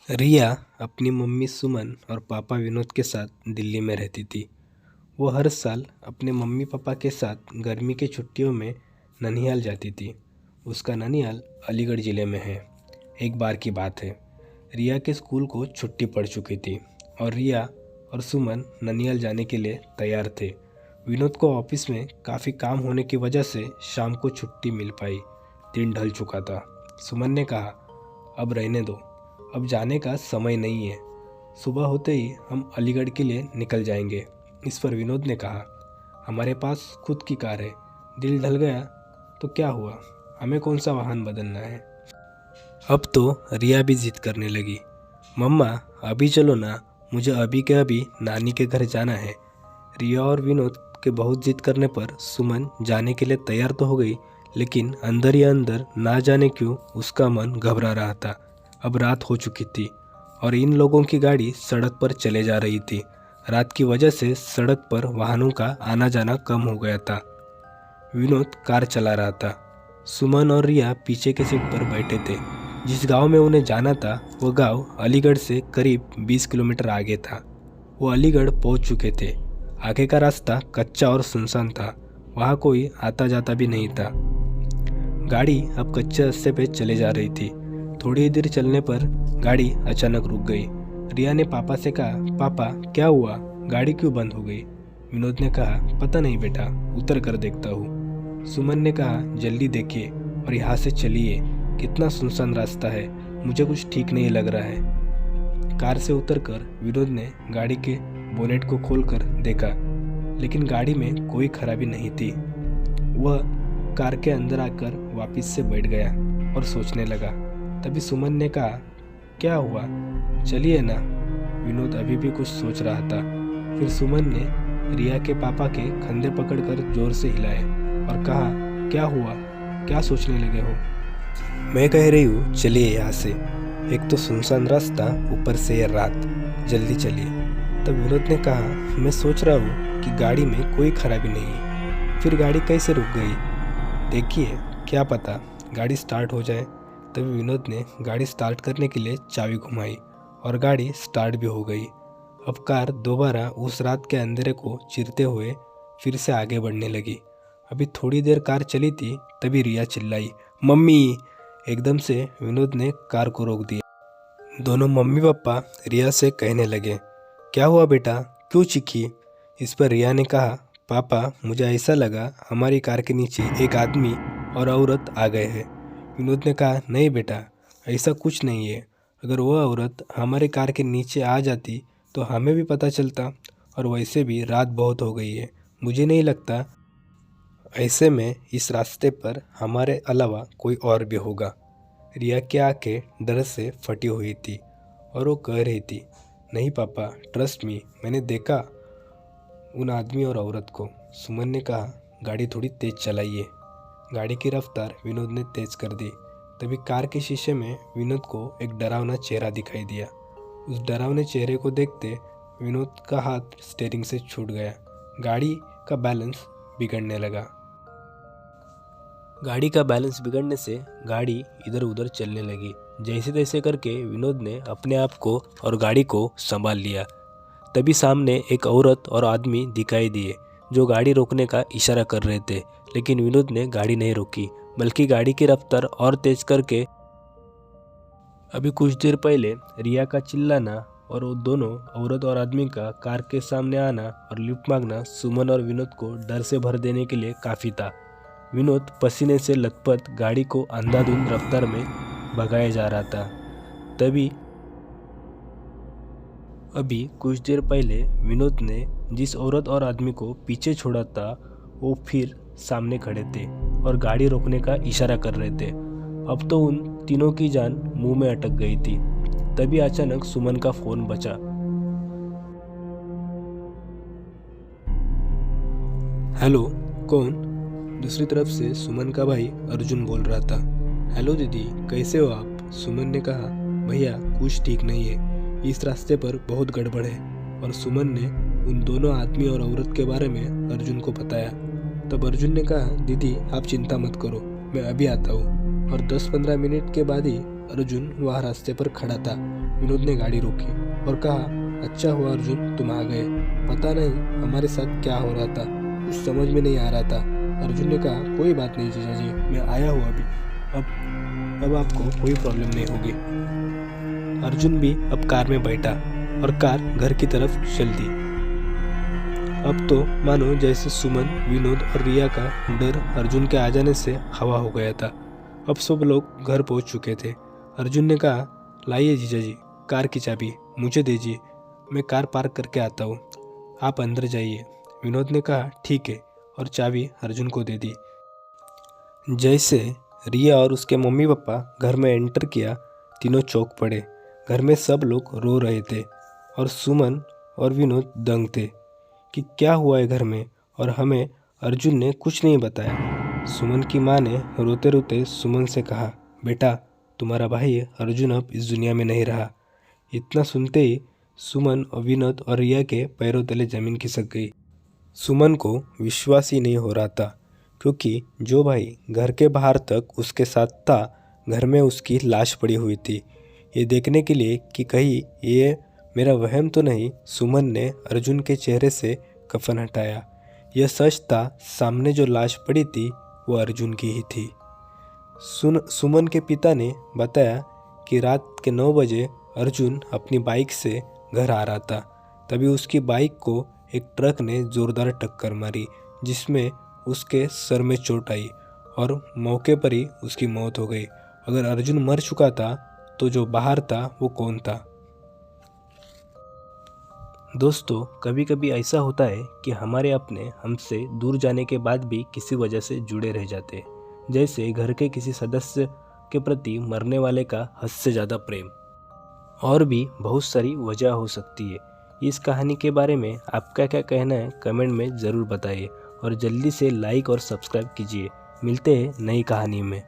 रिया अपनी मम्मी सुमन और पापा विनोद के साथ दिल्ली में रहती थी। वो हर साल अपने मम्मी पापा के साथ गर्मी की छुट्टियों में ननिहाल जाती थी। उसका ननिहाल अलीगढ़ ज़िले में है। एक बार की बात है, रिया के स्कूल को छुट्टी पड़ चुकी थी और रिया और सुमन ननिहाल जाने के लिए तैयार थे। विनोद को ऑफिस में काफ़ी काम होने की वजह से शाम को छुट्टी मिल पाई। दिन ढल चुका था। सुमन ने कहा, अब रहने दो, अब जाने का समय नहीं है। सुबह होते ही हम अलीगढ़ के लिए निकल जाएंगे। इस पर विनोद ने कहा, हमारे पास खुद की कार है। दिल ढल गया तो क्या हुआ, हमें कौन सा वाहन बदलना है। अब तो रिया भी जिद करने लगी, मम्मा अभी चलो ना, मुझे अभी के अभी नानी के घर जाना है। रिया और विनोद के बहुत जिद करने पर सुमन जाने के लिए तैयार तो हो गई, लेकिन अंदर ही अंदर ना जाने क्यों उसका मन घबरा रहा था। अब रात हो चुकी थी और इन लोगों की गाड़ी सड़क पर चले जा रही थी। रात की वजह से सड़क पर वाहनों का आना जाना कम हो गया था। विनोद कार चला रहा था। सुमन और रिया पीछे के सीट पर बैठे थे। जिस गांव में उन्हें जाना था वह गांव अलीगढ़ से करीब 20 किलोमीटर आगे था। वो अलीगढ़ पहुंच चुके थे। आगे का रास्ता कच्चा और सुनसान था। वहाँ कोई आता जाता भी नहीं था। गाड़ी अब कच्चे रास्ते पे चले जा रही थी। थोड़ी देर चलने पर गाड़ी अचानक रुक गई। रिया ने पापा से कहा, पापा क्या हुआ, गाड़ी क्यों बंद हो गई। विनोद ने कहा, पता नहीं बेटा, उतर कर देखता हूँ। सुमन ने कहा, जल्दी देखिए और यहाँ से चलिए, कितना सुनसान रास्ता है, मुझे कुछ ठीक नहीं लग रहा है। कार से उतरकर विनोद ने गाड़ी के बोनेट को खोलकर देखा, लेकिन गाड़ी में कोई खराबी नहीं थी। वह कार के अंदर आकर वापस से बैठ गया और सोचने लगा। तभी सुमन ने कहा, क्या हुआ, चलिए ना। विनोद अभी भी कुछ सोच रहा था। फिर सुमन ने रिया के पापा के कंधे पकड़कर जोर से हिलाए और कहा, क्या हुआ, क्या सोचने लगे हो। मैं कह रही हूँ चलिए यहाँ से, एक तो सुनसान रास्ता, ऊपर से ये रात, जल्दी चलिए। तब विनोद ने कहा, मैं सोच रहा हूँ कि गाड़ी में कोई खराबी नहीं है, फिर गाड़ी कैसे रुक गई। देखिए, क्या पता गाड़ी स्टार्ट हो जाए। तभी विनोद ने गाड़ी स्टार्ट करने के लिए चाबी घुमाई और गाड़ी स्टार्ट भी हो गई। अब कार दोबारा उस रात के अंधेरे को चीरते हुए फिर से आगे बढ़ने लगी। अभी थोड़ी देर कार चली थी, तभी रिया चिल्लाई, मम्मी। एकदम से विनोद ने कार को रोक दिया। दोनों मम्मी पापा रिया से कहने लगे, क्या हुआ बेटा, क्यों चीखी। इस पर रिया ने कहा, पापा मुझे ऐसा लगा हमारी कार के नीचे एक आदमी और औरत आ गए हैं। विनोद ने कहा, नहीं बेटा, ऐसा कुछ नहीं है। अगर वह औरत हमारे कार के नीचे आ जाती तो हमें भी पता चलता, और वैसे भी रात बहुत हो गई है, मुझे नहीं लगता ऐसे में इस रास्ते पर हमारे अलावा कोई और भी होगा। रिया की आंखें डर से फटी हुई थी और वो कह रही थी, नहीं पापा, ट्रस्ट मी, मैंने देखा उन आदमी और औरत को। सुमन ने कहा, गाड़ी थोड़ी तेज चलाइए। गाड़ी की रफ्तार विनोद ने तेज कर दी। तभी कार के शीशे में विनोद को एक डरावना चेहरा दिखाई दिया। उस डरावने चेहरे को देखते विनोद का हाथ स्टीयरिंग से छूट गया। गाड़ी का बैलेंस बिगड़ने लगा। गाड़ी का बैलेंस बिगड़ने से गाड़ी इधर उधर चलने लगी। जैसे तैसे करके विनोद ने अपने आप को और गाड़ी को संभाल लिया। तभी सामने एक औरत और आदमी दिखाई दिए जो गाड़ी रोकने का इशारा कर रहे थे, लेकिन विनोद ने गाड़ी नहीं रोकी, बल्कि गाड़ी की रफ्तार और तेज करके अभी कुछ देर पहले रिया का चिल्लाना और वो दोनों औरत और आदमी का कार के सामने आना और लिफ्ट मांगना सुमन और विनोद को डर से भर देने के लिए काफ़ी था। विनोद पसीने से लथपथ गाड़ी को अंधाधुंध रफ्तार में भगाया जा रहा था। तभी अभी कुछ देर पहले विनोद ने जिस औरत और आदमी को पीछे छोड़ा था वो फिर सामने खड़े थे और गाड़ी रोकने का इशारा कर रहे थे। अब तो उन तीनों की जान मुंह में अटक गई थी। तभी अचानक सुमन का फोन बजा। हेलो, कौन। दूसरी तरफ से सुमन का भाई अर्जुन बोल रहा था। हेलो दीदी, कैसे हो आप। सुमन ने कहा, भैया कुछ ठीक नहीं है, इस रास्ते पर बहुत गड़बड़ है। और सुमन ने उन दोनों आदमी और औरत के बारे में अर्जुन को बताया। तब अर्जुन ने कहा, दीदी आप चिंता मत करो, मैं अभी आता हूँ। और 10-15 मिनट के बाद ही अर्जुन वहाँ रास्ते पर खड़ा था। विनोद ने गाड़ी रोकी और कहा, अच्छा हुआ अर्जुन तुम आ गए। पता नहीं हमारे साथ क्या हो रहा था, कुछ समझ में नहीं आ रहा था। अर्जुन ने कहा, कोई बात नहीं जीजा जी, मैं आया हूँ अभी। अब आपको कोई प्रॉब्लम नहीं होगी। अर्जुन भी अब कार में बैठा और कार घर की तरफ चल दी। अब तो मानो जैसे सुमन, विनोद और रिया का डर अर्जुन के आ जाने से हवा हो गया था। अब सब लोग घर पहुंच चुके थे। अर्जुन ने कहा, लाइए जीजा जी, कार की चाबी मुझे दीजिए, मैं कार पार्क करके आता हूँ, आप अंदर जाइए। विनोद ने कहा, ठीक है, और चाबी अर्जुन को दे दी। जैसे रिया और उसके मम्मी पापा घर में एंटर किया, तीनों चौंक पड़े। घर में सब लोग रो रहे थे और सुमन और विनोद दंग थे कि क्या हुआ है घर में, और हमें अर्जुन ने कुछ नहीं बताया। सुमन की माँ ने रोते रोते सुमन से कहा, बेटा तुम्हारा भाई अर्जुन अब इस दुनिया में नहीं रहा। इतना सुनते ही सुमन और विनोद और रिया के पैरों तले जमीन खिसक गई। सुमन को विश्वास ही नहीं हो रहा था, क्योंकि जो भाई घर के बाहर तक उसके साथ था, घर में उसकी लाश पड़ी हुई थी। ये देखने के लिए कि कहीं ये मेरा वहम तो नहीं, सुमन ने अर्जुन के चेहरे से कफन हटाया। यह सच था, सामने जो लाश पड़ी थी वो अर्जुन की ही थी। सुमन के पिता ने बताया कि रात के 9 बजे अर्जुन अपनी बाइक से घर आ रहा था। तभी उसकी बाइक को एक ट्रक ने ज़ोरदार टक्कर मारी, जिसमें उसके सर में चोट आई और मौके पर ही उसकी मौत हो गई। अगर अर्जुन मर चुका था तो जो बाहर था वो कौन था? दोस्तों, कभी कभी ऐसा होता है कि हमारे अपने हमसे दूर जाने के बाद भी किसी वजह से जुड़े रह जाते हैं। जैसे घर के किसी सदस्य के प्रति मरने वाले का हद से ज़्यादा प्रेम। और भी बहुत सारी वजह हो सकती है। इस कहानी के बारे में आपका क्या कहना है, कमेंट में ज़रूर बताइए और जल्दी से लाइक और सब्सक्राइब कीजिए। मिलते हैं नई कहानी में।